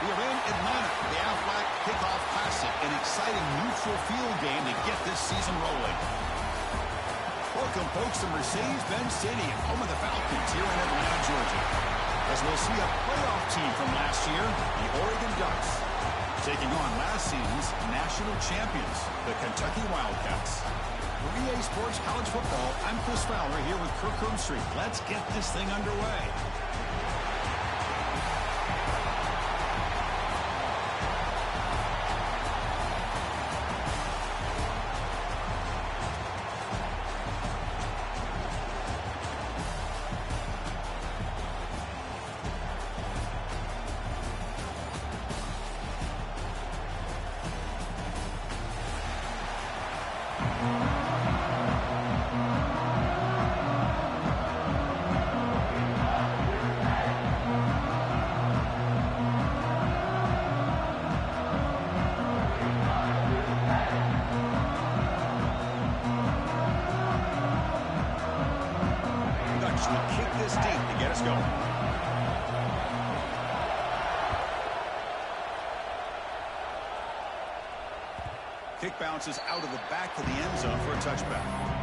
We are in Atlanta, the Aflac Kickoff Classic, an exciting neutral field game to get this season rolling. Welcome, folks, to Mercedes-Benz Stadium, home of the Falcons here in Atlanta, Georgia. As we'll see a playoff team from last year, the Oregon Ducks, taking on last season's national champions, the Kentucky Wildcats. For EA Sports College Football, I'm Chris Fowler here with Kirk Herbstreit. Let's get this thing underway. Kick bounces out of the back of the end zone for a touchback.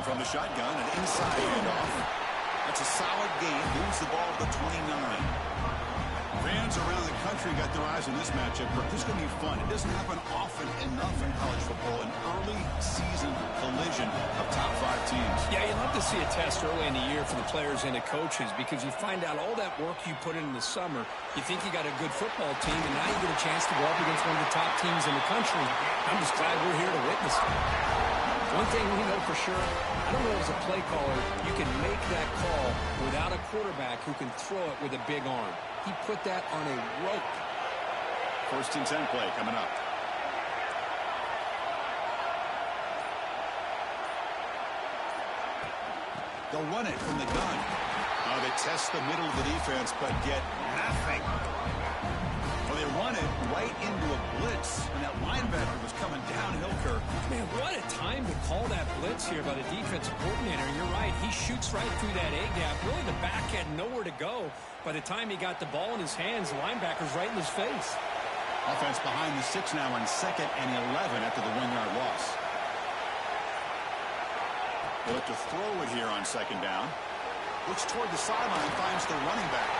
From the shotgun, an inside handoff. That's a solid gain. Moves the ball to the 29. Fans around the country got their eyes on this matchup, but this is going to be fun. It doesn't happen often enough in college football, an early season collision of top 5 teams. Yeah, you love to see a test early in the year for the players and the coaches because you find out all that work you put in the summer. You think you got a good football team, and now you get a chance to go up against one of the top teams in the country. I'm just glad we're here to witness it. One thing we know for sure, I don't know as a play caller, you can make that call without a quarterback who can throw it with a big arm. He put that on a rope. 1st and 10 play coming up. They'll run it from the gun. They test the middle of the defense, but get nothing. Well, they run it right into a blitz, and that linebacker was coming downhill, Kirk. Man, what a time to call that blitz here by the defensive coordinator. You're right. He shoots right through that A-gap. Really, the back had nowhere to go. By the time he got the ball in his hands, the linebacker's right in his face. Offense behind the 6 now on 2nd and 11 after the 1-yard loss. They look to throw it here on 2nd down. Looks toward the sideline, finds the running back.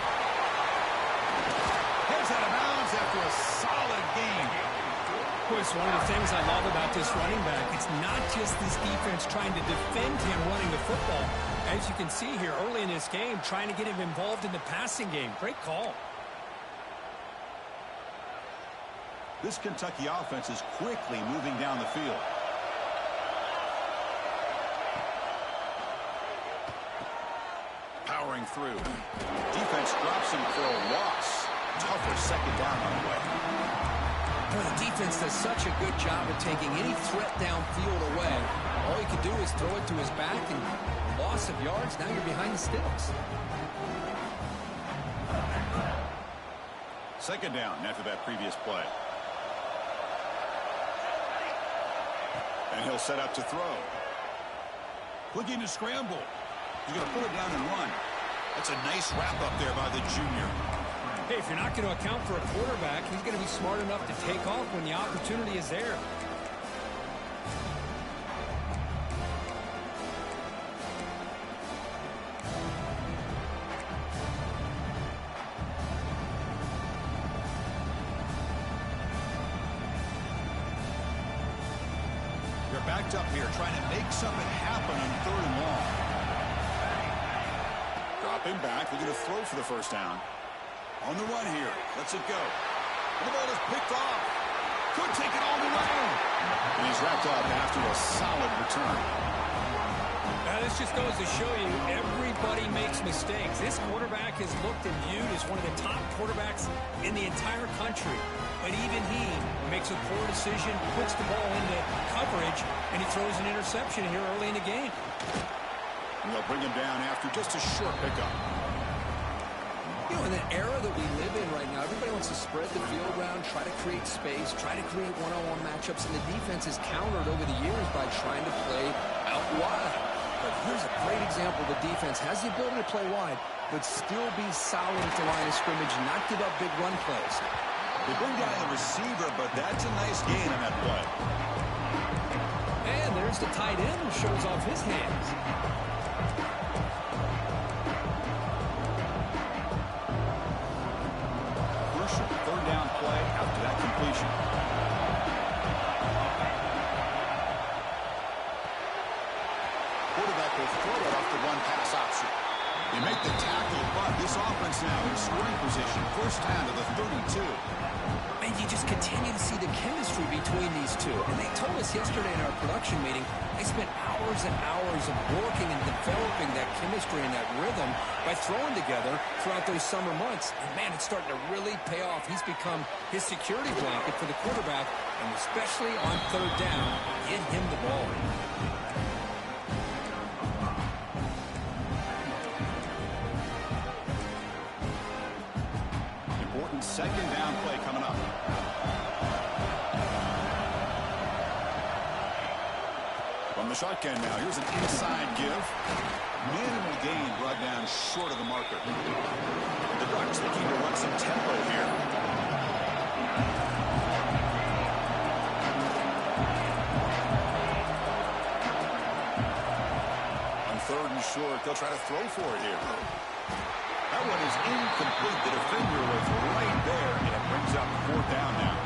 Heads out of bounds after a solid game. Boy, it's one of the things I love about this running back. It's not just this defense trying to defend him running the football. As you can see here early in this game, trying to get him involved in the passing game. Great call. This Kentucky offense is quickly moving down the field. Powering through. Defense drops him for a loss. Tougher 2nd down on the way. Boy, the defense does such a good job of taking any threat downfield away. All you can do is throw it to his back, and loss of yards, now you're behind the sticks. 2nd down after that previous play. And he'll set up to throw. Looking to scramble. He's going to put it down and run. That's a nice wrap up there by the junior. Hey, if you're not going to account for a quarterback, he's going to be smart enough to take off when the opportunity is there. They're backed up here trying to make something happen on 3rd and long. Drop him back. They're going to throw for the 1st down. On the run here. Let's it go. And the ball is picked off. Could take it all the way. And he's wrapped up after a solid return. This just goes to show you everybody makes mistakes. This quarterback is looked and viewed as one of the top quarterbacks in the entire country. But even he makes a poor decision, puts the ball into coverage, and he throws an interception here early in the game. And they'll bring him down after just a short pickup. You know, in the era that we live in right now, everybody wants to spread the field around, try to create space, try to create one-on-one matchups, and the defense is countered over the years by trying to play out wide. But here's a great example. The defense has the ability to play wide, but still be solid at the line of scrimmage, not give up big run plays. They bring down the receiver, but that's a nice gain on that play. And there's the tight end who shows off his hands. Crucial third down play after that completion. Quarterback will throw it off the one-pass option. They make the tackle, but this offense now in scoring position. First down to the 32. And you just continue to see the chemistry between these two. And they told us yesterday in our production meeting, they spent hours and hours of working and developing that chemistry and that rhythm by throwing together throughout those summer months. And, man, it's starting to really pay off. He's become his security blanket for the quarterback, and especially on third down, get him the ball. Second down play coming up. From the shotgun now, here's an inside give. Minimal gain brought down short of the marker. The Ducks looking to run some tempo here. On third and short, they'll try to throw for it here. That one is incomplete. The defender was right there, and it brings up fourth down now.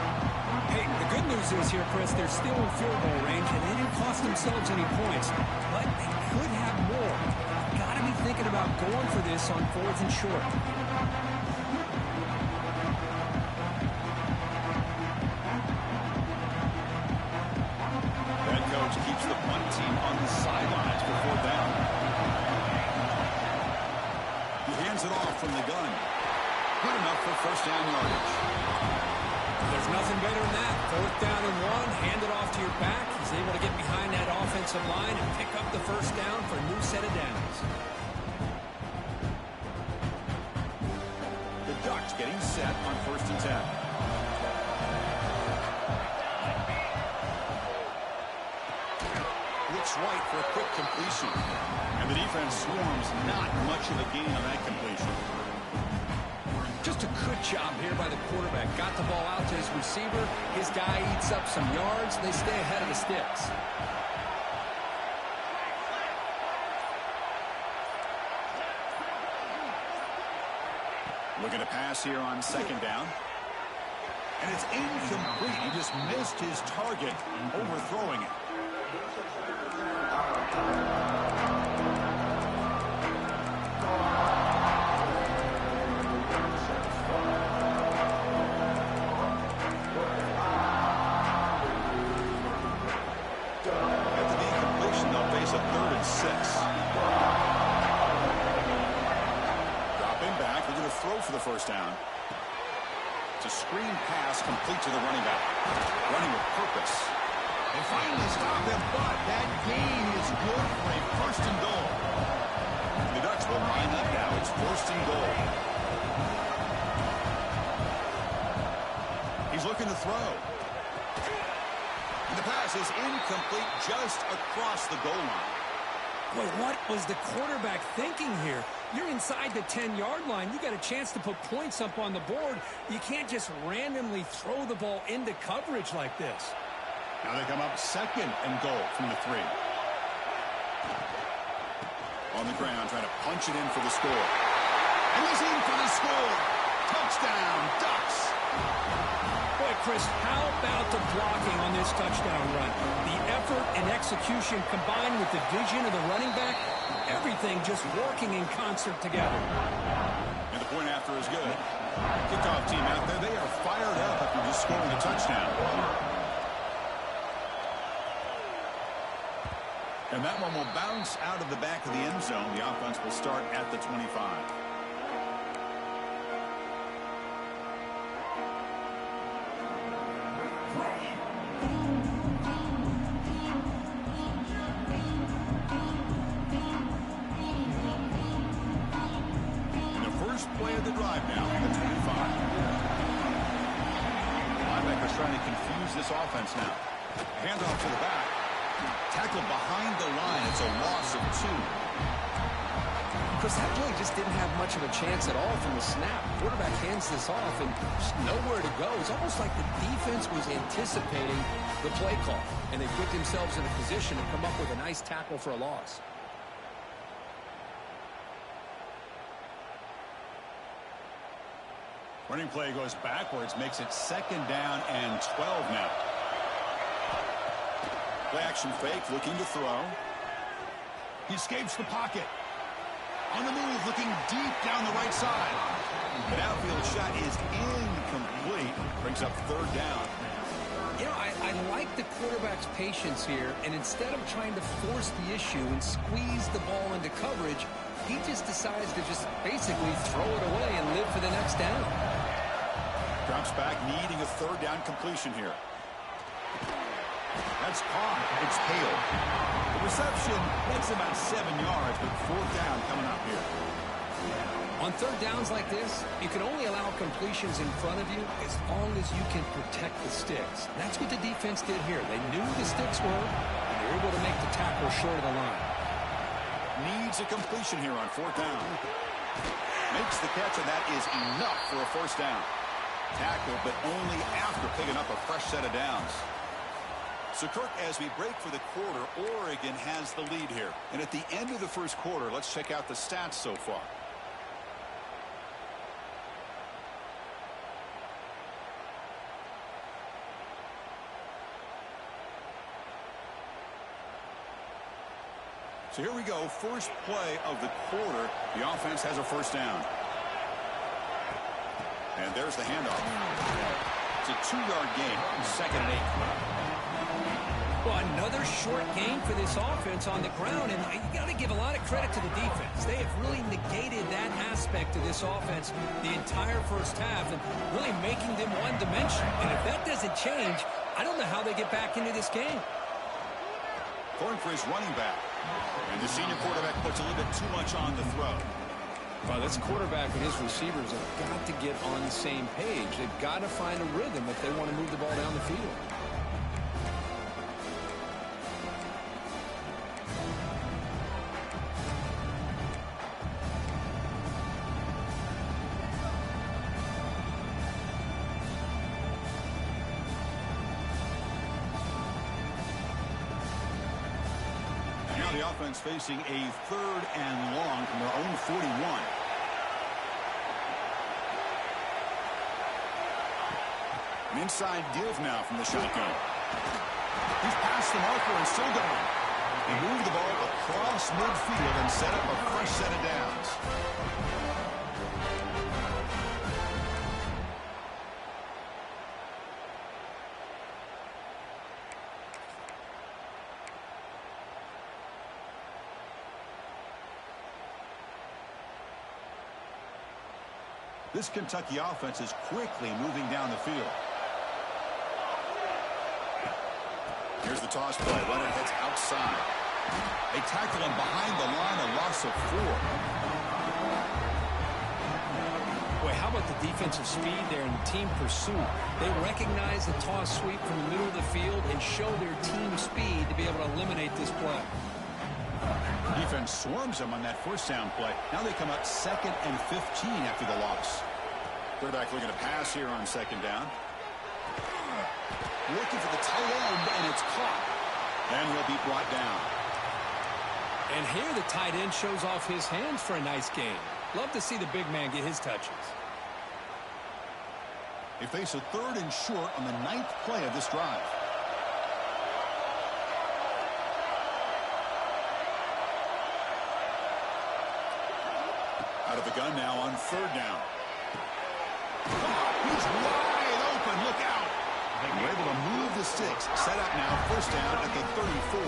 Hey, the good news is here, Chris, they're still in field goal range, and they didn't cost themselves any points. But they could have more. Got to be thinking about going for this on fourth and short. Head coach keeps the punt team on the sidelines for fourth down. Hands it off from the gun. Good enough for first down yardage. There's nothing better than that. Fourth down and one, hand it off to your back. He's able to get behind that offensive line and pick up the first down for a new set of downs. The Ducks getting set on first and 10. Looks right for a quick completion. And the defense swarms, not much of a gain on that completion. Just a good job here by the quarterback. Got the ball out to his receiver. His guy eats up some yards. They stay ahead of the sticks. Looking to pass here on second down. And it's incomplete. He just missed his target, overthrowing it. For the first down. It's a screen pass complete to the running back. Running with purpose. They finally stop him, but that gain is good for a first and goal. The Ducks will line up now. It's first and goal. He's looking to throw. And the pass is incomplete just across the goal line. Boy, what was the quarterback thinking here? You're inside the 10-yard line. You got a chance to put points up on the board. You can't just randomly throw the ball into coverage like this. Now they come up second and goal from the 3. On the ground, trying to punch it in for the score. And he's in for the score. Touchdown, Ducks. Boy, Chris, how about the blocking on this touchdown run? The effort and execution combined with the vision of the running back, everything just working in concert together. And the point after is good. Kickoff team out there, they are fired up after just scoring a touchdown. And that one will bounce out of the back of the end zone. The offense will start at the 25. Play of the drive now at the 25. Linebackers trying to confuse this offense now. Handoff to the back. Tackle behind the line. It's a loss of 2. Chris, that play just didn't have much of a chance at all from the snap. Quarterback hands this off and just nowhere to go. It's almost like the defense was anticipating the play call, and they put themselves in a position to come up with a nice tackle for a loss. Running play goes backwards, makes it 2nd down and 12 now. Play action fake, looking to throw. He escapes the pocket. On the move, looking deep down the right side. The downfield shot is incomplete. Brings up 3rd down. You know, I like the quarterback's patience here, and instead of trying to force the issue and squeeze the ball into coverage, he just decides to just basically throw it away and live for the next down. Drops back, needing a 3rd down completion here. That's caught. It's Hale. The reception makes about 7 yards, but 4th down coming up here. On 3rd downs like this, you can only allow completions in front of you as long as you can protect the sticks. That's what the defense did here. They knew the sticks were, and they were able to make the tackle short of the line. Needs a completion here on 4th down. Makes the catch, and that is enough for a 1st down. Tackle, but only after picking up a fresh set of downs. So, Kirk, as we break for the quarter, Oregon has the lead here. And at the end of the 1st quarter, let's check out the stats so far. So here we go, first play of the quarter. The offense has a 1st down. And there's the handoff. It's a 2-yard gain, 2nd and 8. Well, another short gain for this offense on the ground, and you got to give a lot of credit to the defense. They have really negated that aspect of this offense the entire 1st half and really making them one-dimensional. And if that doesn't change, I don't know how they get back into this game. Going for his running back. And the senior quarterback puts a little bit too much on the throw. Well, this quarterback and his receivers have got to get on the same page. They've got to find a rhythm if they want to move the ball down the field. The offense facing a 3rd and long from their own 41. An inside give now from the shotgun. He's past the marker and still going. He moved the ball across midfield and set up a fresh set of downs. This Kentucky offense is quickly moving down the field. Here's the toss play. Leonard heads outside. They tackle him behind the line, a loss of 4. Boy, how about the defensive speed there and team pursuit? They recognize the toss sweep from the middle of the field and show their team speed to be able to eliminate this play. Defense swarms them on that 1st down play. Now they come up 2nd and 15 after the loss. Quarterback looking to pass here on 2nd down. Looking for the tight end, and it's caught. And he'll be brought down. And here the tight end shows off his hands for a nice game. Love to see the big man get his touches. They face a 3rd and short on the 9th play of this drive. Out of the gun now on 3rd down. He's wide open. Look out. We're able to move the sticks. Set up now, 1st down at the 34.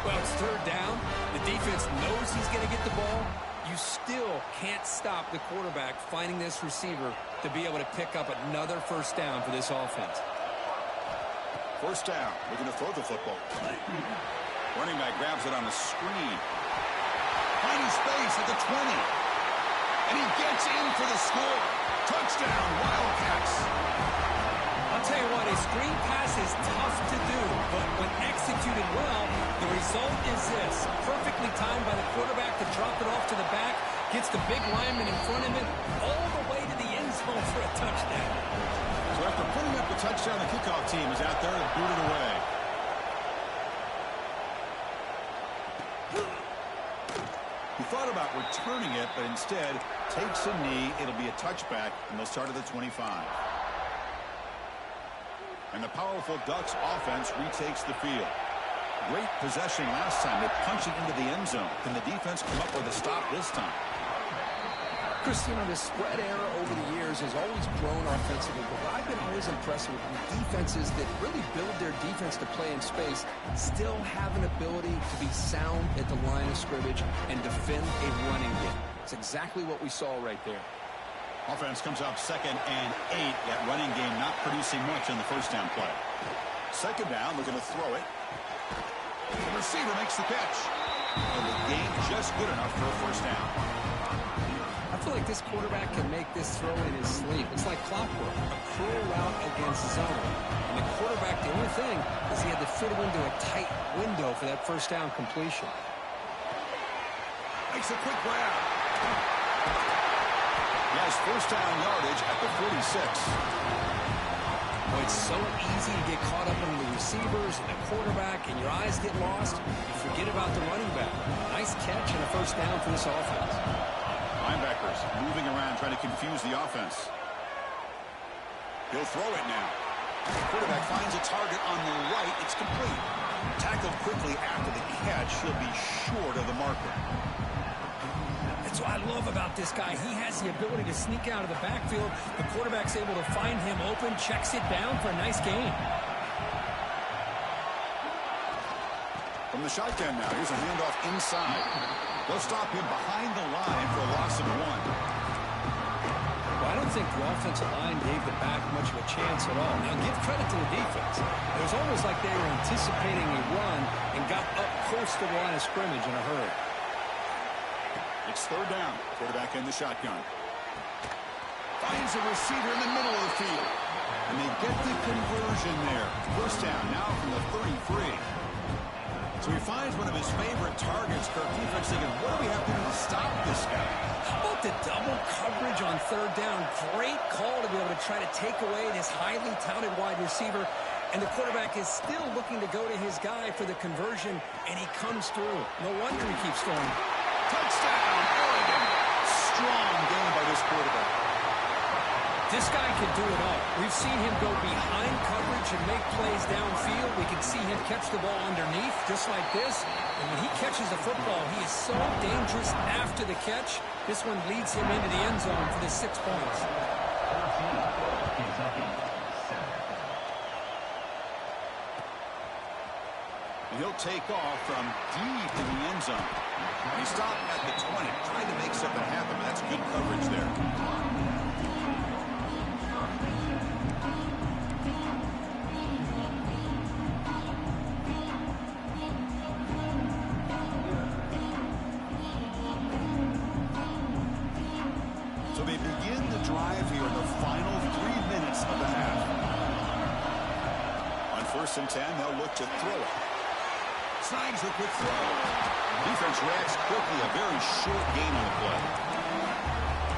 Well, it's third down. The defense knows he's going to get the ball. You still can't stop the quarterback finding this receiver to be able to pick up another first down for this offense. First down. Looking to throw the football. Running back grabs it on the screen. Finding space at the 20. And he gets in for the score. Touchdown, Wildcats. I'll tell you what, a screen pass is tough to do, but when executed well, the result is this. Perfectly timed by the quarterback to drop it off to the back, gets the big lineman in front of him, all the way to the end zone for a touchdown. So after putting up the touchdown, the kickoff team is out there and boot it away. He thought about returning it, but instead takes a knee. It'll be a touchback, and they'll start at the 25. And the powerful Ducks offense retakes the field. Great possession last time. They punch it into the end zone. Can the defense come up with a stop this time? Chris, you know, the spread era over the years has always grown offensively, but what I've been always impressed with defenses that really build their defense to play in space still have an ability to be sound at the line of scrimmage and defend a running game. It's exactly what we saw right there. Offense comes up 2nd and 8. That running game not producing much on the first down play. Second down, looking to throw it. The receiver makes the catch. And the game just good enough for a first down. I feel like this quarterback can make this throw in his sleep. It's like clockwork, a cruel route against zone. And the quarterback, the only thing is he had to fit it into a tight window for that first down completion. Makes a quick grab. He has first down yardage at the 46. Oh, it's so easy to get caught up in the receivers and the quarterback, and your eyes get lost. You forget about the running back. Nice catch and a first down for this offense. Linebackers moving around, trying to confuse the offense. He'll throw it now. The quarterback finds a target on the right. It's complete. Tackled quickly after the catch. He'll be short of the marker. That's what I love about this guy. He has the ability to sneak out of the backfield. The quarterback's able to find him open, checks it down for a nice gain. From the shotgun now, here's a handoff inside. They'll stop him behind the line for a loss of 1. Well, I don't think the offensive line gave the back much of a chance at all. Now, give credit to the defense. It was almost like they were anticipating a run and got up close to the line of scrimmage in a hurry. It's third down. Quarterback in the shotgun. Finds a receiver in the middle of the field. And they get the conversion there. First down now from the 33. So he finds one of his favorite targets. Kirk defense thinking, what do we have to do to stop this guy? How about the double coverage on third down? Great call to be able to try to take away this highly touted wide receiver. And the quarterback is still looking to go to his guy for the conversion, and he comes through. No wonder he keeps throwing. Touchdown, Oregon. Strong game by this quarterback. This guy can do it all. We've seen him go behind coverage and make plays downfield. We can see him catch the ball underneath, just like this. And when he catches the football, he is so dangerous after the catch. This one leads him into the end zone for the 6 points. He'll take off from deep in the end zone. He stopped at the 20, trying to make something happen, but that's good coverage there. So they begin the drive here in the final 3 minutes of the half. On 1st and 10, they'll look to throw it. Snags the quick throw. Defense reacts quickly. A very short gain on the play.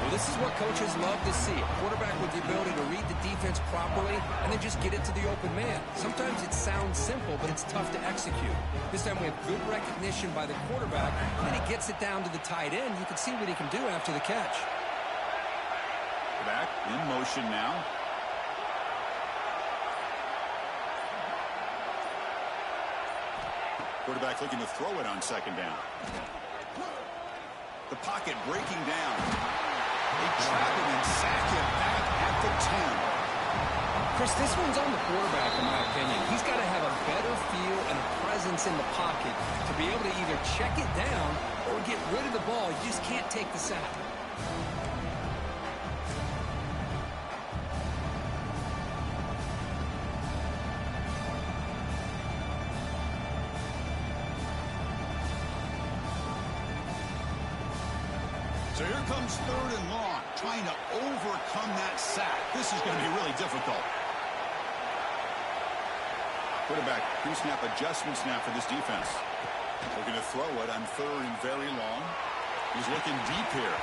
Well, this is what coaches love to see. A quarterback with the ability to read the defense properly and then just get it to the open man. Sometimes it sounds simple, but it's tough to execute. This time we have good recognition by the quarterback, and then he gets it down to the tight end. You can see what he can do after the catch. Back in motion now. Quarterback looking to throw it on 2nd down. The pocket breaking down. They trap him and sack him back at the 10. Chris, this one's on the quarterback, in my opinion. He's got to have a better feel and a presence in the pocket to be able to either check it down or get rid of the ball. You just can't take the sack. So here comes 3rd and long, trying to overcome that sack. This is going to be really difficult. Quarterback pre-snap adjustment snap for this defense. Looking to throw it on 3rd and very long. He's looking deep here.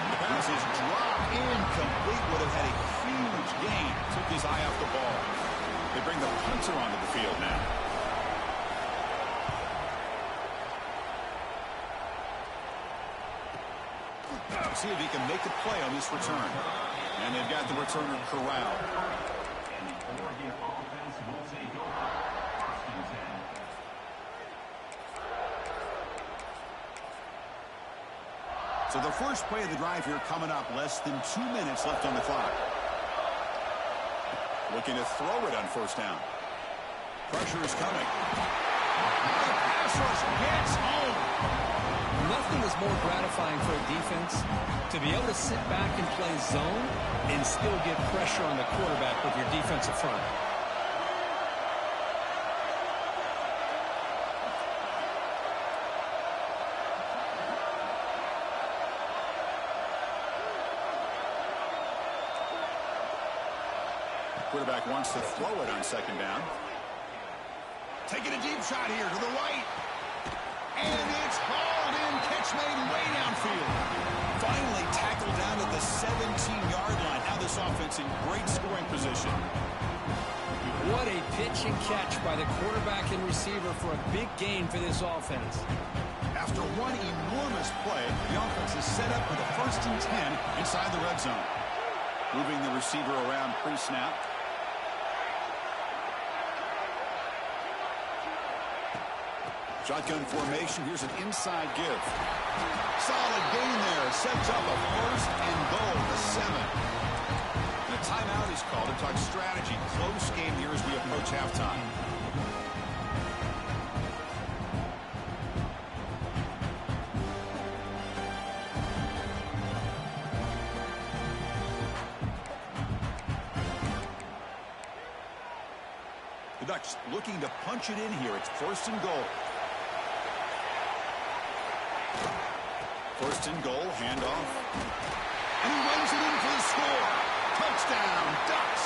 The pass is dropped incomplete. Would have had a huge gain. Took his eye off the ball. They bring the punter onto the field now. See if he can make a play on this return. And they've got the returner corralled. So the first play of the drive here coming up. Less than 2 minutes left on the clock. Looking to throw it on 1st down. Pressure is coming. The pass rush gets home. Nothing is more gratifying for a defense to be able to sit back and play zone and still get pressure on the quarterback with your defensive front. Quarterback wants to throw it on 2nd down. Taking a deep shot here to the right. And it's hauled in. Catch made way downfield. Finally tackled down at the 17-yard line. Now this offense in great scoring position. What a pitch and catch by the quarterback and receiver for a big gain for this offense. After one enormous play, the offense is set up with a 1st and 10 inside the red zone. Moving the receiver around pre-snap. Shotgun formation. Here's an inside give. Solid gain there. Sets up a 1st and goal to 7. And a timeout is called to talk strategy. Close game here as we approach halftime. The Ducks looking to punch it in here. It's 1st and goal. 1st and goal, handoff. And he runs it in for the score. Touchdown, Ducks.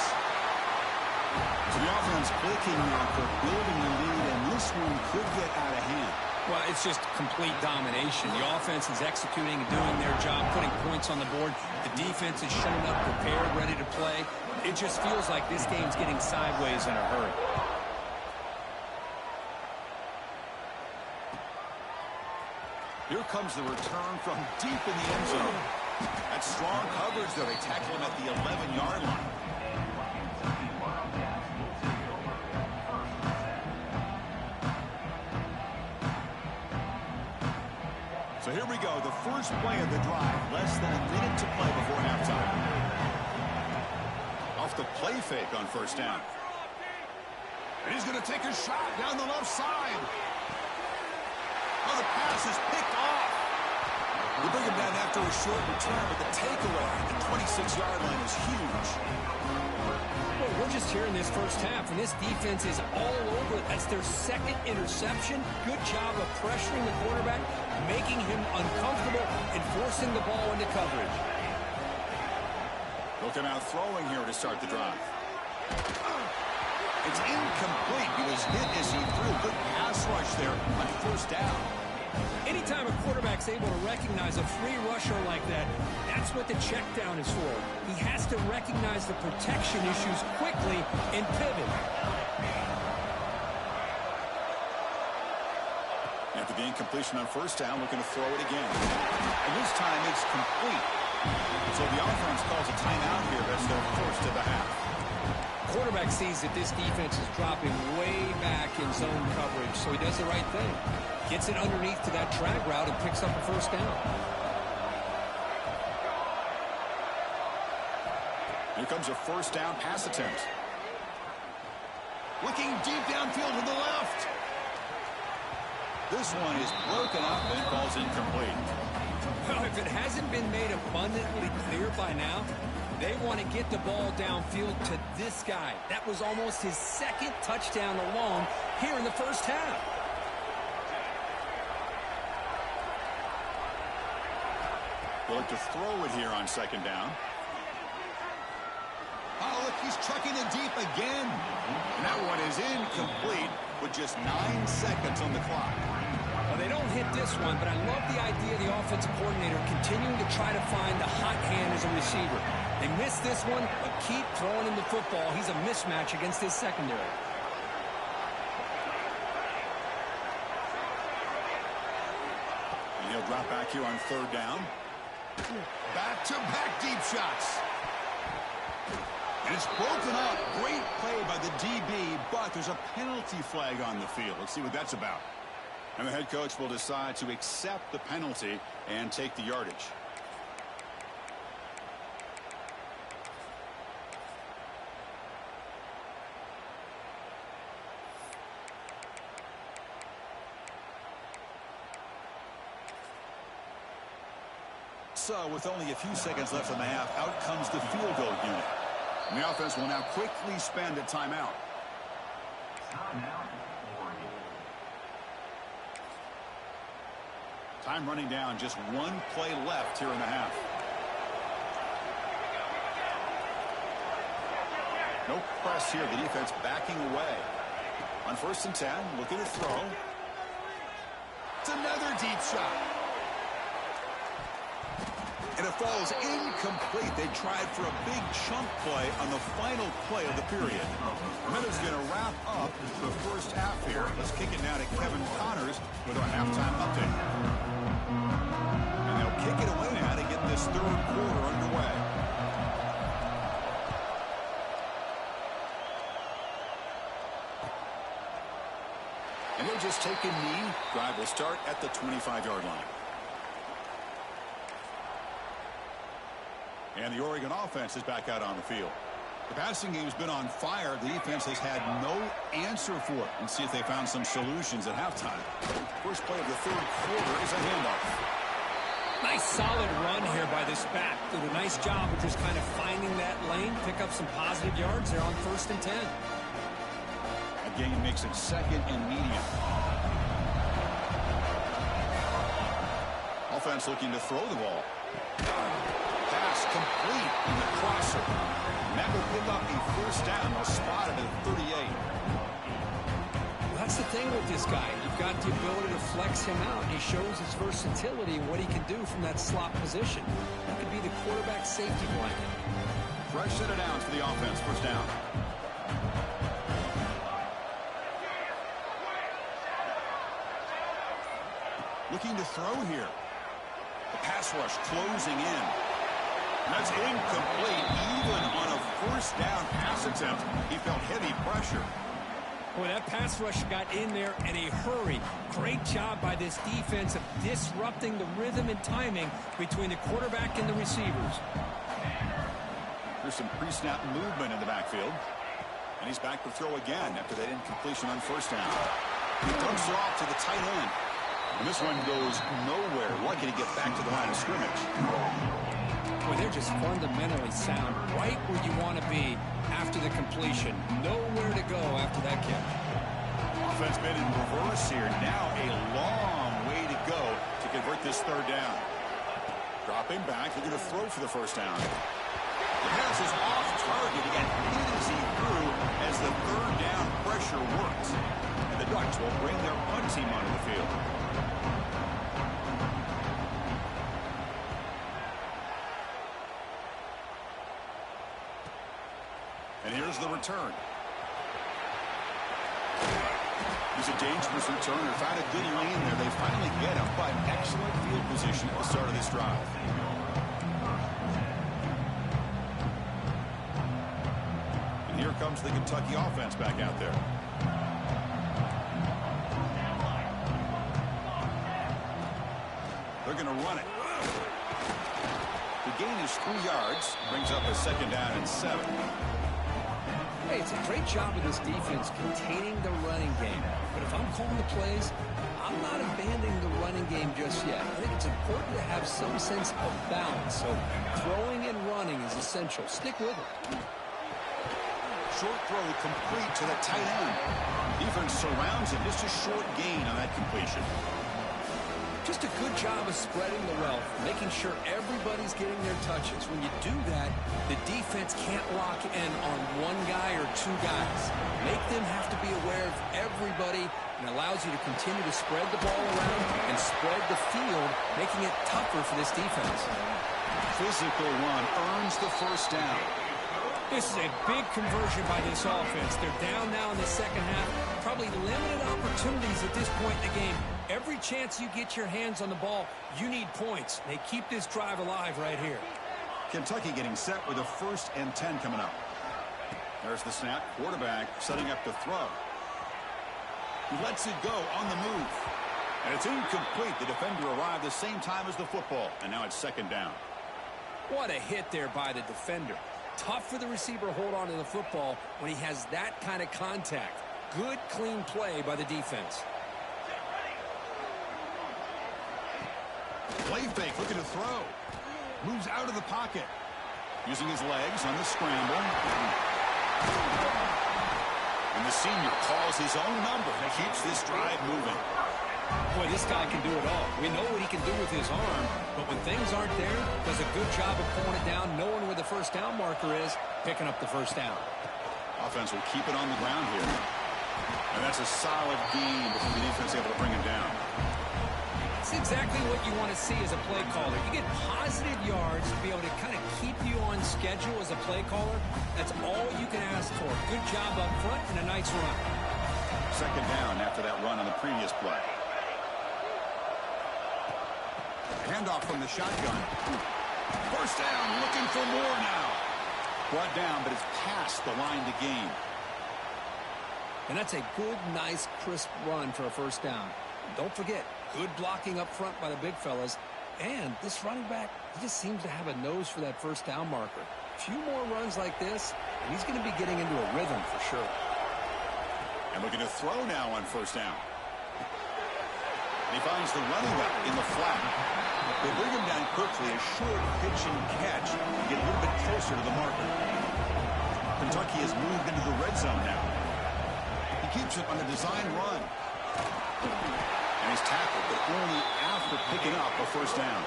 So the offense clicking now for building the lead, and this one could get out of hand. Well, it's just complete domination. The offense is executing and doing their job, putting points on the board. The defense is showing up prepared, ready to play. It just feels like this game's getting sideways in a hurry. Here comes the return from deep in the end zone. That's strong coverage, though. They tackle him at the 11-yard line. So here we go. The first play of the drive. Less than a minute to play before halftime. Off the play fake on 1st down. And he's going to take a shot down the left side. Oh, the pass is picked off. We bring him down after a short return, but the takeaway at the 26-yard line is huge. Well, we're just here in this first half, and this defense is all over it. That's their 2nd interception. Good job of pressuring the quarterback, making him uncomfortable, and forcing the ball into coverage. They'll come out throwing here to start the drive. It's incomplete. He was hit as he threw. Good pass rush there on 1st down. Anytime a quarterback's able to recognize a free rusher like that, that's what the check down is for. He has to recognize the protection issues quickly and pivot. After the incompletion on 1st down, looking to throw it again. And this time it's complete. So the offense calls a timeout here as their 1st of the half. Quarterback sees that this defense is dropping way back in zone coverage, so he does the right thing. Gets it underneath to that drag route and picks up a 1st down. Here comes a 1st down pass attempt. Looking deep downfield to the left. This one is broken up and falls incomplete. Well, if it hasn't been made abundantly clear by now, they want to get the ball downfield to this guy. That was almost his second touchdown alone here in the first half. They'll look to throw it here on second down. Oh, look, he's trucking it deep again. And that one is incomplete with just 9 seconds on the clock. Well, they don't hit this one, but I love the idea of the offensive coordinator continuing to try to find the hot hand as a receiver. They missed this one, but keep throwing him the football. He's a mismatch against his secondary. And he'll drop back here on third down. Back-to-back deep shots. And it's broken up. Great play by the DB, but there's a penalty flag on the field. Let's see what that's about. And the head coach will decide to accept the penalty and take the yardage. So, with only a few seconds left in the half, out comes the field goal unit. And the offense will now quickly spend a timeout. Time running down, just one play left here in the half. No press here, the defense backing away. On 1st and 10, looking to throw. It's another deep shot. And it falls incomplete. They tried for a big chunk play on the final play of the period. And that is going to wrap up the first half here. Let's kick it now to Kevin Connors with our halftime update. And they'll kick it away now to get this third quarter underway. And they'll just take a knee. Drive will start at the 25-yard line. And the Oregon offense is back out on the field. The passing game's been on fire. The defense has had no answer for it. Let's see if they found some solutions at halftime. First play of the third quarter is a handoff. Nice solid run here by this back. Did a nice job of just kind of finding that lane, pick up some positive yards there on 1st and 10. That gain makes it 2nd and medium. Offense looking to throw the ball. Pass complete in the crosser. And that will pick up a first down. They'll spot it at 38. Well, that's the thing with this guy. You've got the ability to flex him out. He shows his versatility and what he can do from that slot position. That could be the quarterback safety blanket. Fresh set of downs for the offense. First down. Looking to throw here. The pass rush closing in. And that's incomplete. Even on a first down pass attempt, he felt heavy pressure. Boy, that pass rush got in there in a hurry. Great job by this defense of disrupting the rhythm and timing between the quarterback and the receivers. There's some pre-snap movement in the backfield. And he's back to throw again after that incompletion on first down. He dumps it off to the tight end. And this one goes nowhere. Lucky to get back to the line of scrimmage. Boy, they're just fundamentally sound, right where you want to be after the completion. Nowhere to go after that catch. Offense been in reverse here. Now a long way to go to convert this third down. Dropping back, looking to throw for the first down. The pass is off target. He got hit as he threw as the third down pressure works. And the Ducks will bring their punt team onto the field. And here's the return. He's a dangerous returner. Found a good lane there. They finally get him, but excellent field position at the start of this drive. And here comes the Kentucky offense back out there. They're going to run it. The gain is 3 yards. Brings up a 2nd down and 7. Hey, it's a great job of this defense containing the running game. But if I'm calling the plays, I'm not abandoning the running game just yet. I think it's important to have some sense of balance. So throwing and running is essential. Stick with it. Short throw complete to the tight end. Defense surrounds him. Just a short gain on that completion. Just a good job of spreading the wealth, making sure everybody's getting their touches. When you do that, the defense can't lock in on one guy or two guys. Make them have to be aware of everybody, and allows you to continue to spread the ball around and spread the field, making it tougher for this defense. Physical run earns the first down. This is a big conversion by this offense. They're down now in the second half. Probably limited opportunities at this point in the game. Every chance you get your hands on the ball, you need points. They keep this drive alive right here. Kentucky getting set with a 1st and 10 coming up. There's the snap. Quarterback setting up to throw. He lets it go on the move. And it's incomplete. The defender arrived the same time as the football. And now it's 2nd down. What a hit there by the defender. Tough for the receiver to hold on to the football when he has that kind of contact. Good, clean play by the defense. Play fake, looking to throw. Moves out of the pocket. Using his legs on the scramble. And the senior calls his own number and keeps this drive moving. Boy, this guy can do it all. We know what he can do with his arm, but when things aren't there, does a good job of pulling it down, knowing where the first down marker is, picking up the first down. Offense will keep it on the ground here. And that's a solid gain before the defense able to bring him down. It's exactly what you want to see as a play caller. You get positive yards to be able to kind of keep you on schedule as a play caller. That's all you can ask for. Good job up front and a nice run. 2nd down after that run on the previous play. Handoff from the shotgun. First down, looking for more now. Brought down, but it's past the line to gain. And that's a good, nice, crisp run for a first down. Don't forget, good blocking up front by the big fellas. And this running back, he just seems to have a nose for that first down marker. A few more runs like this, and he's going to be getting into a rhythm for sure. And looking to throw now on first down. And he finds the running back in the flat. They bring him down quickly, a short pitch and catch, to get a little bit closer to the marker. Kentucky has moved into the red zone now. He keeps it on a design run. And he's tackled, but only after picking up a first down.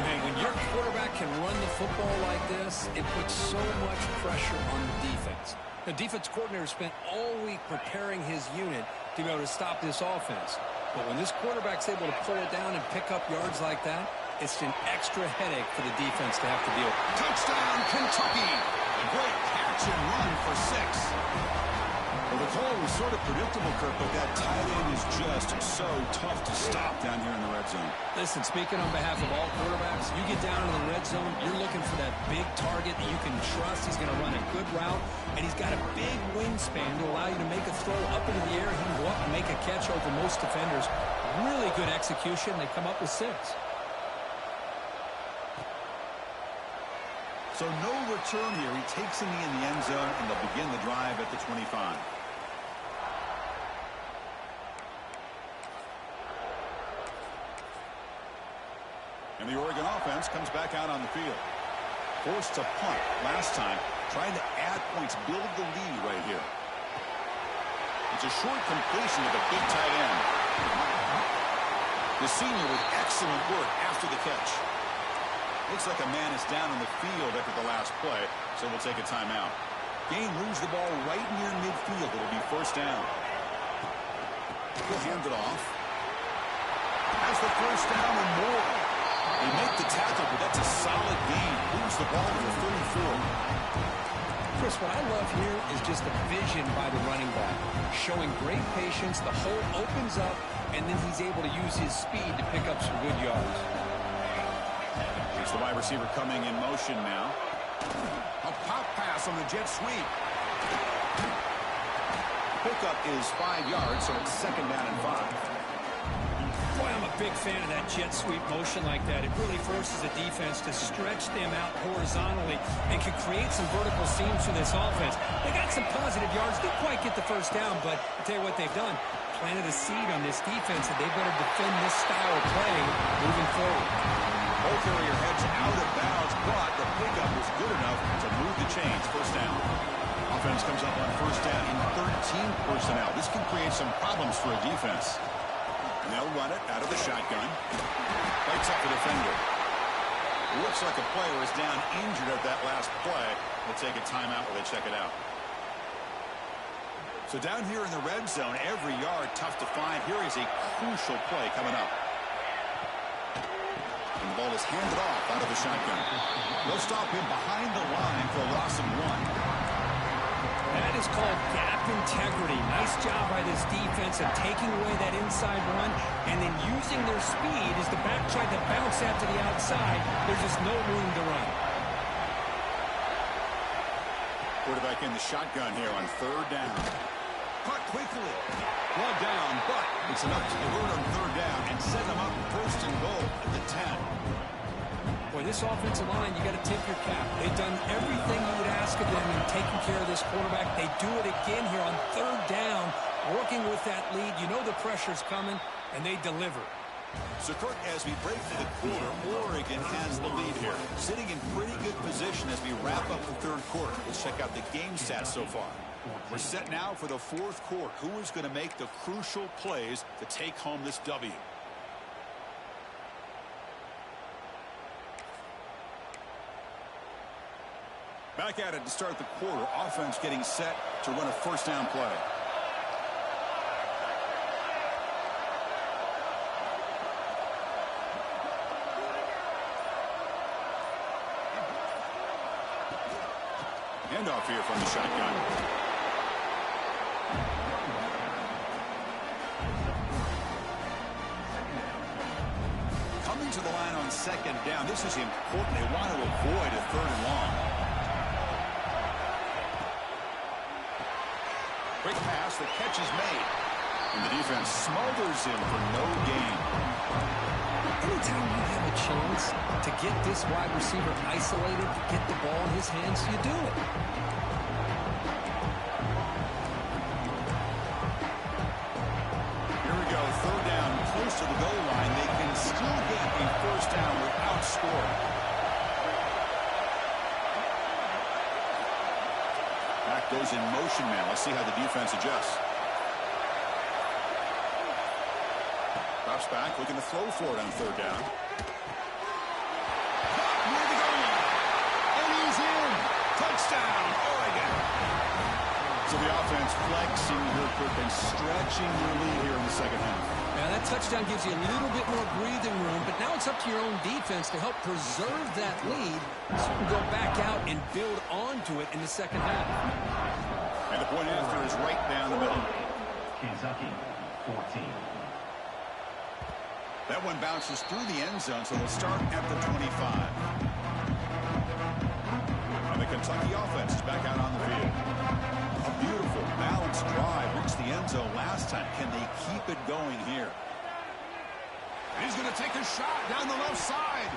Man, when your quarterback can run the football like this, it puts so much pressure on the defense. The defense coordinator spent all week preparing his unit to be able to stop this offense. But when this quarterback's able to pull it down and pick up yards like that, it's an extra headache for the defense to have to deal with. Touchdown, Kentucky! A great catch and run for 6. Well, the call was sort of predictable, Kirk, but that tight end is just so tough to stop down here in the red zone. Listen, speaking on behalf of all quarterbacks, you get down in the red zone, you're looking for that big target that you can trust. He's going to run a good route, and he's got a big wingspan to allow you to make a throw up into the air. He can go up and make a catch over most defenders. Really good execution. They come up with 6. So no return here. He takes him in the end zone, and they'll begin the drive at the 25. And the Oregon offense comes back out on the field. Forced to punt last time, trying to add points, build the lead right here. It's a short completion with a big tight end. The senior with excellent work after the catch. Looks like a man is down in the field after the last play, so we'll take a timeout. Gain moves the ball right near midfield. It'll be first down. He'll hand it off. Has the first down and more. They make the tackle, but that's a solid gain. Moves the ball to the 34. Chris, what I love here is just the vision by the running back. Showing great patience, the hole opens up, and then he's able to use his speed to pick up some good yards. Here's the wide receiver coming in motion now. A pop pass on the jet sweep. Pickup is 5 yards, so it's 2nd down and 5. Boy, I'm a big fan of that jet sweep motion like that. It really forces the defense to stretch them out horizontally and can create some vertical seams for this offense. They got some positive yards. Didn't quite get the first down, but I'll tell you what they've done. Planted a seed on this defense, and they better defend this style of play moving forward. Ball carrier heads out of bounds, but the pickup was good enough to move the chains. First down. Offense comes up on first down in 13 personnel. This can create some problems for a defense. And they'll run it out of the shotgun. Bites up the defender. Looks like a player is down injured at that last play. They'll take a timeout while they check it out. So down here in the red zone, every yard tough to find. Here is a crucial play coming up. And the ball is handed off out of the shotgun. They'll stop him behind the line for a loss of 1. That is called gap integrity. Nice job by this defense of taking away that inside run and then using their speed as the back tried to bounce out to the outside. There's just no room to run. Quarterback in the shotgun here on third down. Caught quickly. One down, but it's enough to convert on third down and set them up first and goal at the 10. Boy, this offensive line, you got to tip your cap. They've done everything you would ask of them in taking care of this quarterback. They do it again here on third down, working with that lead. You know the pressure's coming, and they deliver. So, Kirk, as we break for the quarter, Oregon has the lead here. Sitting in pretty good position as we wrap up the third quarter. Let's check out the game stats so far. We're set now for the fourth quarter. Who is going to make the crucial plays to take home this W? Back at it to start the quarter. Offense getting set to run a first down play. Handoff here from the shotgun. Coming to the line on second down. This is important. They want to avoid a third and long. Quick pass, the catch is made. And the defense smothers him for no gain. Anytime you have a chance to get this wide receiver isolated, get the ball in his hands, you do it. Here we go, third down, close to the goal line. They can still get a first down without scoring. Back goes in motion man. Let's see how the defense adjusts. Drops back, looking to throw for it on third down. Near the goal line. And he's in. Touchdown, Oregon. So the offense flexing here, Kirk, and stretching their lead here in the second half. Now that touchdown gives you a little bit more breathing room, but now it's up to your own defense to help preserve that lead so you can go back out and build onto it in the second half. And the point after is right down the middle. Kentucky, 14. That one bounces through the end zone, so they'll start at the 25. And the Kentucky offense is back out on the field. A beautiful, balanced drive. Reached the end zone last time. Can they keep it going here? And he's going to take a shot down the left side.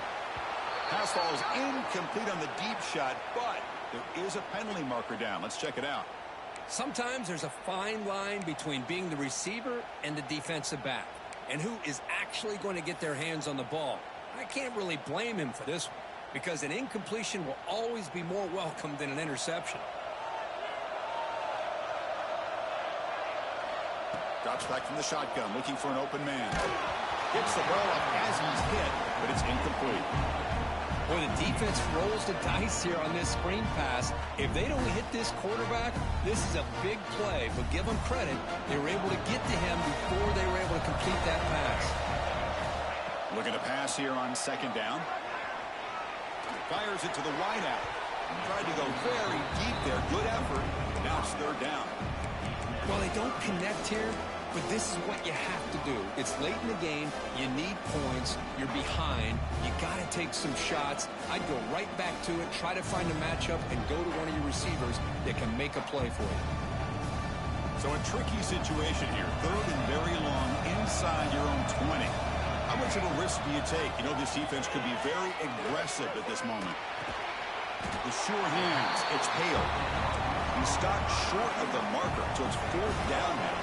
Pass ball is incomplete on the deep shot, but there is a penalty marker down. Let's check it out. Sometimes there's a fine line between being the receiver and the defensive back, and who is actually going to get their hands on the ball. I can't really blame him for this one, because an incompletion will always be more welcome than an interception. Drops back from the shotgun, looking for an open man. Gets the ball up as he's hit, but it's incomplete. Boy, the defense rolls the dice here on this screen pass. If they don't hit this quarterback, this is a big play. But give them credit, they were able to get to him before they were able to complete that pass. Looking to pass here on second down. Fires it to the wideout. Tried to go very deep there. Good effort. Now it's third down. Well, they don't connect here, but this is what you have to do. It's late in the game. You need points. You're behind. You got to take some shots. I'd go right back to it, try to find a matchup, and go to one of your receivers that can make a play for you. So a tricky situation here. Third and very long inside your own 20. How much of a risk do you take? You know, this defense could be very aggressive at this moment. The sure hands. It's Hale. He's stopped short of the marker, so it's 4th down now.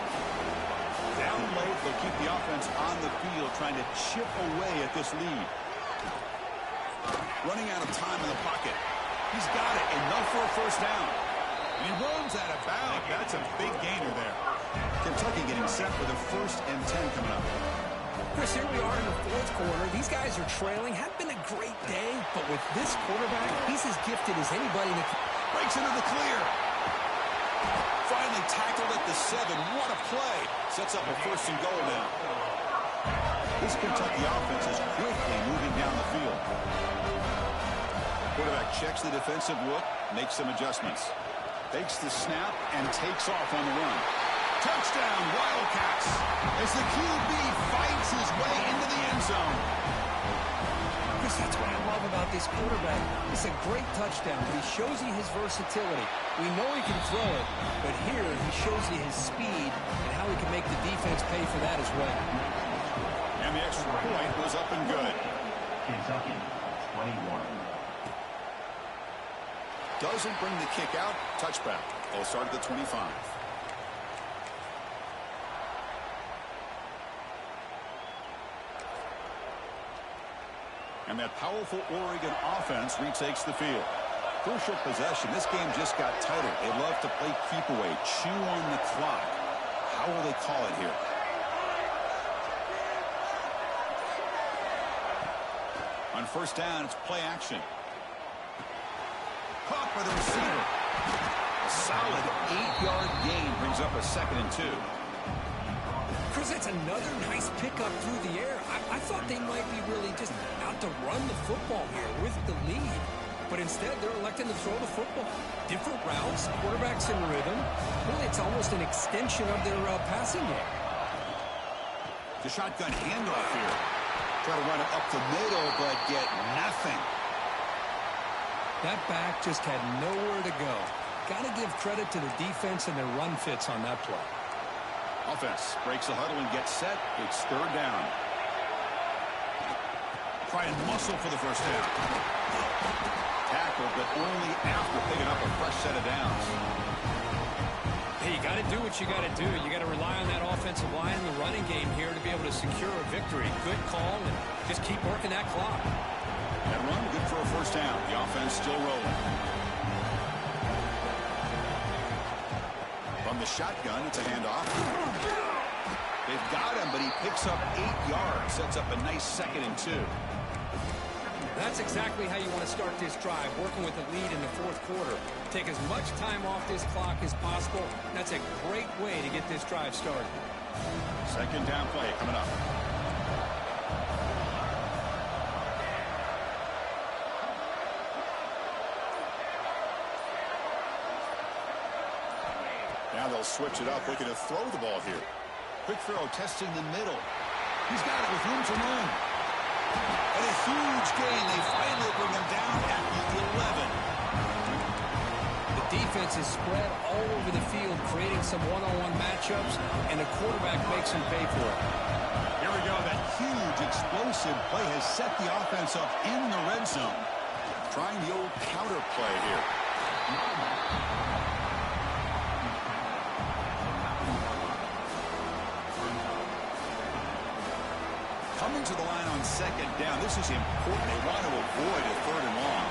Down late, they'll keep the offense on the field, trying to chip away at this lead. Running out of time in the pocket. He's got it, enough for a 1st down. And he runs out of bounds. That's a big gainer there. Kentucky getting set for the 1st and 10 coming up. Chris, here we are in the 4th quarter. These guys are trailing. Hadn't been a great day, but with this quarterback, he's as gifted as anybody in the... Breaks into the clear. Finally tackled at the 7. What a play. Sets up a 1st and goal now. This Kentucky offense is quickly moving down the field. Quarterback checks the defensive look, makes some adjustments. Takes the snap and takes off on the run. Touchdown, Wildcats, as the QB fights his way into the end zone. Chris, that's what I love about this quarterback. It's a great touchdown, but he shows you his versatility. We know he can throw it, but here he shows you his speed and how he can make the defense pay for that as well. And the extra point was up and good. Kentucky, 21. Doesn't bring the kick out. Touchback. They'll start at the 25. And that powerful Oregon offense retakes the field. Crucial possession. This game just got tighter. They love to play keep away, chew on the clock. How will they call it here? On 1st down, it's play action. Caught by the receiver. A solid 8-yard gain brings up a 2nd and 2. Chris, that's another nice pickup through the air. I thought they might be really just out to run the football here with the lead. But instead, they're electing to throw the football. Different routes, quarterbacks in rhythm. Really, it's almost an extension of their passing game. The shotgun handoff here. Try to run it up the middle, but get nothing. That back just had nowhere to go. Got to give credit to the defense and their run fits on that play. Offense breaks the huddle and gets set. It's 3rd down. Try and muscle for the 1st down. Tackle, but only after picking up a fresh set of downs. Hey, you got to do what you got to do. You got to rely on that offensive line in the running game here to be able to secure a victory. Good call, and just keep working that clock. That run, good for a 1st down. The offense still rolling. From the shotgun, it's a handoff. They've got him, but he picks up 8 yards. Sets up a nice 2nd and 2. That's exactly how you want to start this drive, working with the lead in the 4th quarter. Take as much time off this clock as possible. That's a great way to get this drive started. 2nd down play coming up. Now they'll switch it up, looking to throw the ball here. Quick throw, testing the middle. He's got it with room to run. And a huge gain. They finally bring him down at the 11. The defense is spread all over the field, creating some one-on-one matchups, and the quarterback makes him pay for it. Here we go. That huge explosive play has set the offense up in the red zone. Trying the old counter play here. Coming to the line on 2nd down. This is important. They want to avoid a 3rd and long.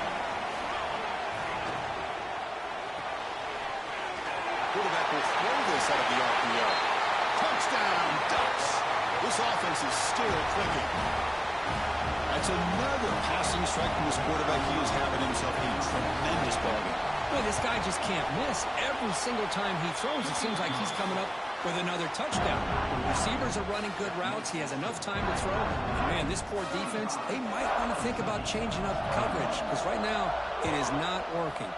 Quarterback will throw this out of the RPO. Touchdown, Ducks. This offense is still clicking. That's another passing strike from this quarterback. He is having himself a tremendous ballgame. Boy, this guy just can't miss. Every single time he throws, it seems like he's coming up with another touchdown. Receivers are running good routes. He has enough time to throw. Man, this poor defense, they might want to think about changing up coverage, because right now it is not working.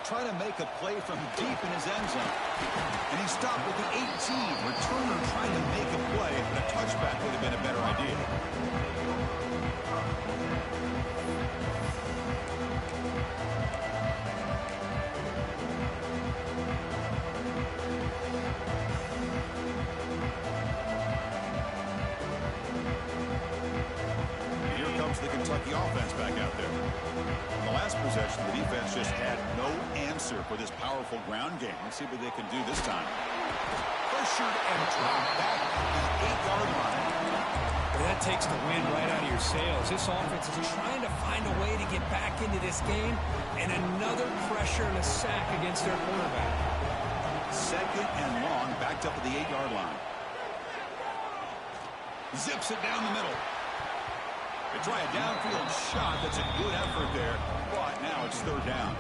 Trying to make a play from deep in his end zone. And he stopped with the 18. Returner trying to make a play, but a touchback would have been a better idea. Kentucky offense back out there. In the last possession, the defense just had no answer for this powerful ground game. Let's see what they can do this time. Pressured and dropped back at the 8-yard line. Well, that takes the wind right out of your sails. This offense is trying to find a way to get back into this game, and another pressure and a sack against their quarterback. Second and long, backed up at the 8-yard line. Zips it down the middle. They try a downfield shot. That's a good effort there, but now it's third down.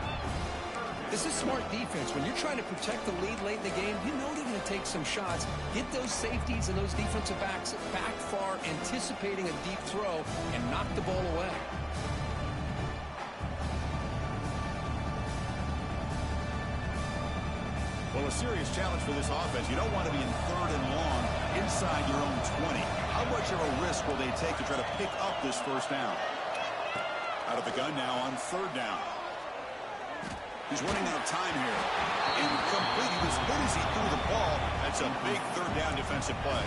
This is smart defense. When you're trying to protect the lead late in the game, you know they're going to take some shots, get those safeties and those defensive backs back far, anticipating a deep throw, and knock the ball away. Well, a serious challenge for this offense. You don't want to be in third and long inside your own 20. How much of a risk will they take to try to pick up this first down? Out of the gun now on third down. He's running out of time here. Incomplete. He was hit as he threw the ball. That's a big third down defensive play.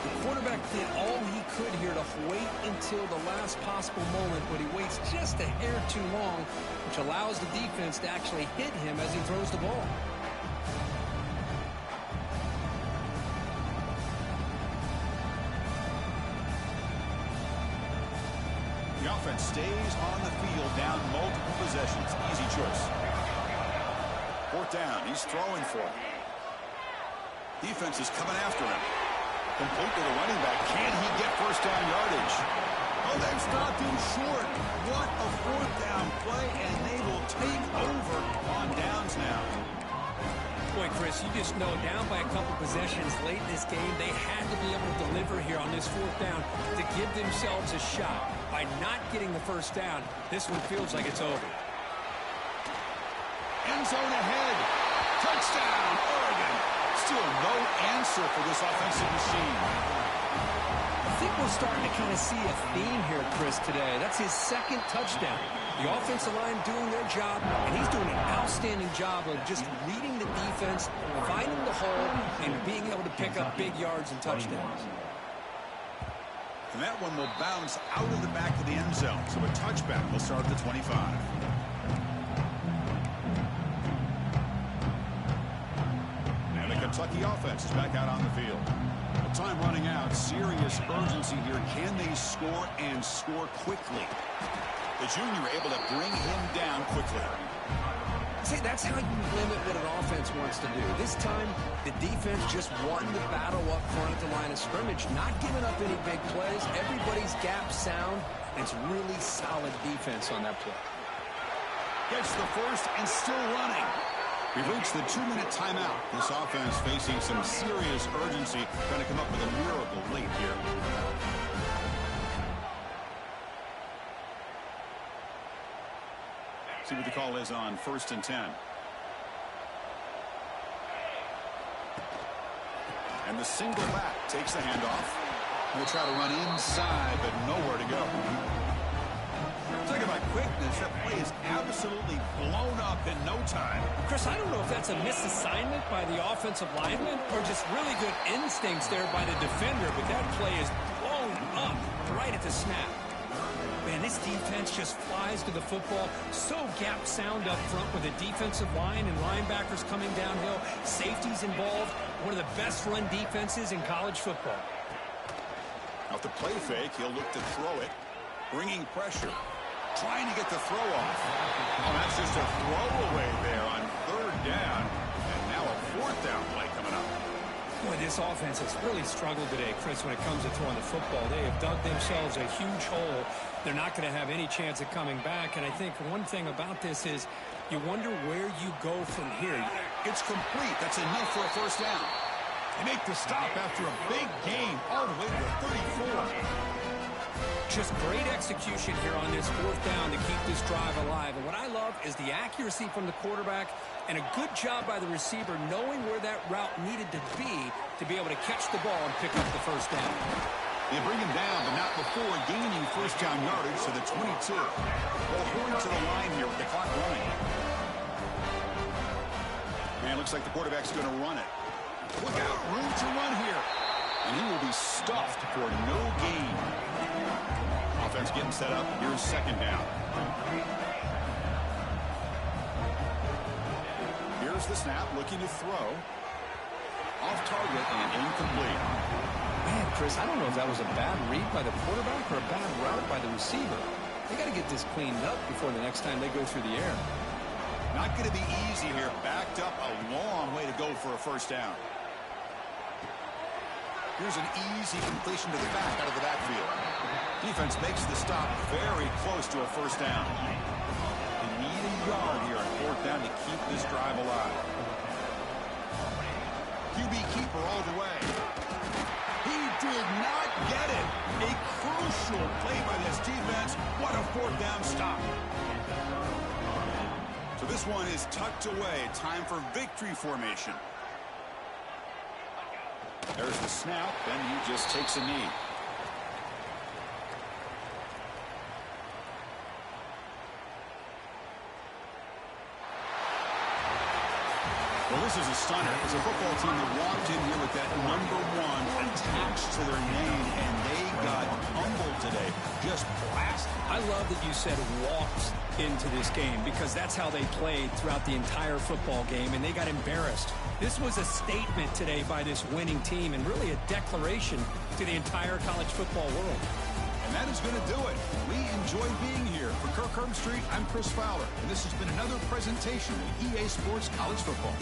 The quarterback did all he could here to wait until the last possible moment, but he waits just a hair too long, which allows the defense to actually hit him as he throws the ball. The offense stays on the field, down multiple possessions. Easy choice. Fourth down. He's throwing for it. Defense is coming after him. Complete to the running back. Can he get first down yardage? Oh, they've stopped him short. What a fourth down play, and they will take over on downs now. Boy, Chris, you just know down by a couple possessions late in this game, they had to be able to deliver here on this fourth down to give themselves a shot. By not getting the first down, this one feels like it's over. End zone ahead. Touchdown, Oregon. Still no answer for this offensive machine. I think we're starting to kind of see a theme here, Chris, today. That's his second touchdown. The offensive line doing their job, and he's doing an outstanding job of just reading the defense, finding the hole, and being able to pick up big yards and touchdowns. And that one will bounce out of the back of the end zone. So a touchback will start at the 25. And the Kentucky offense is back out on the field. With time running out, serious urgency here. Can they score and score quickly? The junior able to bring him down quickly. See, that's how you limit what an offense wants to do. This time, the defense just won the battle up front at the line of scrimmage, not giving up any big plays. Everybody's gap sound, and it's really solid defense on that play. Gets the first and still running. We've reached the 2-minute timeout. This offense facing some serious urgency, trying to come up with a miracle late here. See what the call is on 1st and 10. And the single back takes the handoff. We'll try to run inside, but nowhere to go. Talking about quickness, that play is absolutely blown up in no time. Chris, I don't know if that's a misassignment by the offensive lineman or just really good instincts there by the defender, but that play is blown up right at the snap. Man, this defense just flies to the football. So gap sound up front with the defensive line and linebackers coming downhill. Safeties involved. One of the best run defenses in college football. Off the play fake, he'll look to throw it. Bringing pressure. Trying to get the throw off. Oh, that's just a throwaway there on third down. And now a fourth down play coming up. Boy, this offense has really struggled today, Chris, when it comes to throwing the football. They have dug themselves a huge hole. They're not going to have any chance of coming back. And I think one thing about this is you wonder where you go from here. It's complete. That's enough for a first down. They make the stop after a big gain all the way to the 34. Just great execution here on this fourth down to keep this drive alive. And what I love is the accuracy from the quarterback and a good job by the receiver knowing where that route needed to be able to catch the ball and pick up the first down. They bring him down, but not before gaining first down yardage to the 22. Well, Horn to the line here with the clock running. Man, looks like the quarterback's going to run it. Look out, room to run here. And he will be stuffed for no gain. defense getting set up. Here's second down. Here's the snap, looking to throw. Off target and incomplete. Man, Chris, I don't know if that was a bad read by the quarterback or a bad route by the receiver. They got to get this cleaned up before the next time they go through the air. Not going to be easy here. Backed up a long way to go for a first down. Here's an easy completion to the back out of the backfield. Defense makes the stop very close to a first down. They need a yard here on fourth down to keep this drive alive. QB keeper all the way. He did not get it. A crucial play by this defense. What a fourth down stop. So this one is tucked away. Time for victory formation. There's the snap, and he just takes a knee. Well, this is a stunner. It's a football team that walked in here with that #1 attached to their name, and they got humbled today. Just blasted. I love that you said walked into this game because that's how they played throughout the entire football game, and they got embarrassed. This was a statement today by this winning team and really a declaration to the entire college football world. And that is going to do it. We enjoyed being here. For Kirk Herbstreit, I'm Chris Fowler, and this has been another presentation of EA Sports College Football.